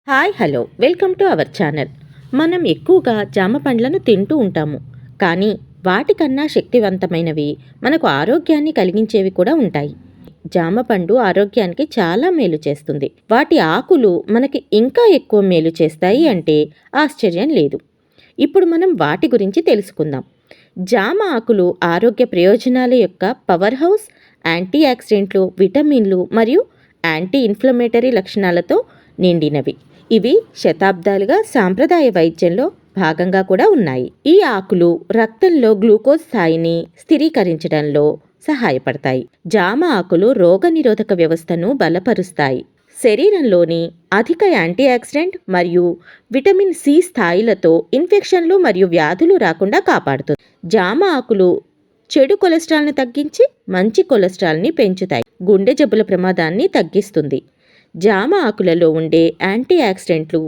Hi hello welcome to our channel. మనం ఎక్కువగా జామ పండ్లను తింటూ ఉంటాము, కానీ వాటికన్నా శక్తివంతమైనవి మనకు ఆరోగ్యాన్ని కలిగించేవి కూడా ఉంటాయి. జామ పండు ఆరోగ్యానికి చాలా మేలు చేస్తుంది. వాటి ఆకులు మనకి ఇంకా ఎక్కువ మేలు చేస్తాయి అంటే ఆశ్చర్యం లేదు. ఇప్పుడు మనం వాటి గురించి తెలుసుకుందాం. జామ ఆకులు ఆరోగ్య ప్రయోజనాల యొక్క పవర్ హౌస్. యాంటీ ఆక్సిడెంట్లు, విటమిన్లు మరియు యాంటీ ఇన్ఫ్లమేటరీ లక్షణాలతో నిండినవి. ఇవి శతాబ్దాలుగా సాంప్రదాయ వైద్యంలో భాగంగా కూడా ఉన్నాయి. ఈ ఆకులు రక్తంలో గ్లూకోజ్ స్థాయిని స్థిరీకరించడంలో సహాయపడతాయి. జామ ఆకులు రోగనిరోధక వ్యవస్థను బలపరుస్తాయి. శరీరంలోని అధిక యాంటీ ఆక్సిడెంట్ మరియు విటమిన్ సి స్థాయిలతో ఇన్ఫెక్షన్లు మరియు వ్యాధులు రాకుండా కాపాడుతుంది. జామ ఆకులు చెడు కొలెస్ట్రాల్ని తగ్గించి మంచి కొలెస్ట్రాల్ని పెంచుతాయి. గుండె జబ్బుల ప్రమాదాన్ని తగ్గిస్తుంది. జామ ఆకులలో ఉండే యాంటీ ఆక్సిడెంట్లు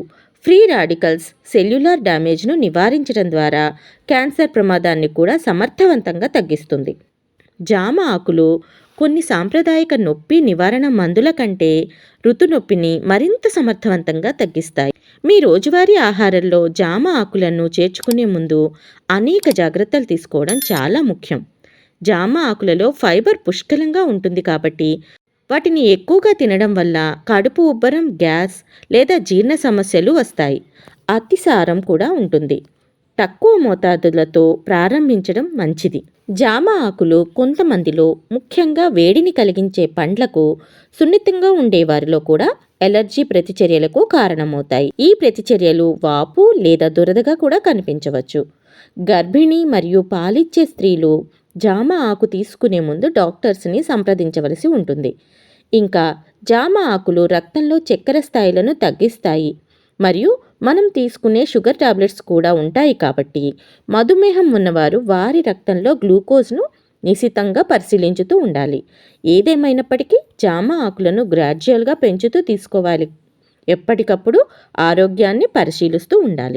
ఫ్రీ రాడికల్స్ సెల్యులార్ డ్యామేజ్ను నివారించడం ద్వారా క్యాన్సర్ ప్రమాదాన్ని కూడా సమర్థవంతంగా తగ్గిస్తుంది. జామ ఆకులు కొన్ని సాంప్రదాయిక నొప్పి నివారణ మందుల కంటే ఋతునొప్పిని మరింత సమర్థవంతంగా తగ్గిస్తాయి. మీ రోజువారీ ఆహారంలో జామ ఆకులను చేర్చుకునే ముందు అనేక జాగ్రత్తలు తీసుకోవడం చాలా ముఖ్యం. జామ ఆకులలో ఫైబర్ పుష్కలంగా ఉంటుంది కాబట్టి వాటిని ఎక్కువగా తినడం వల్ల కడుపు ఉబ్బరం, గ్యాస్ లేదా జీర్ణ సమస్యలు వస్తాయి. అతిసారం కూడా ఉంటుంది. తక్కువ మోతాదులతో ప్రారంభించడం మంచిది. జామ ఆకులు కొంతమందిలో, ముఖ్యంగా వేడిని కలిగించే పండ్లకు సున్నితంగా ఉండేవారిలో కూడా ఎలర్జీ ప్రతిచర్యలకు కారణమవుతాయి. ఈ ప్రతిచర్యలు వాపు లేదా దురదగా కూడా కనిపించవచ్చు. గర్భిణీ మరియు పాలిచ్చే స్త్రీలు జామ ఆకు తీసుకునే ముందు డాక్టర్స్ని సంప్రదించవలసి ఉంటుంది. ఇంకా జామ ఆకులు రక్తంలో చక్కెర స్థాయిలను తగ్గిస్తాయి మరియు మనం తీసుకునే షుగర్ టాబ్లెట్స్ కూడా ఉంటాయి కాబట్టి మధుమేహం ఉన్నవారు వారి రక్తంలో గ్లూకోజ్ను నిశితంగా పరిశీలించుతూ ఉండాలి. ఏదేమైనప్పటికీ జామ ఆకులను గ్రాడ్యువల్గా పెంచుతూ తీసుకోవాలి. ఎప్పటికప్పుడు ఆరోగ్యాన్ని పరిశీలిస్తూ ఉండాలి.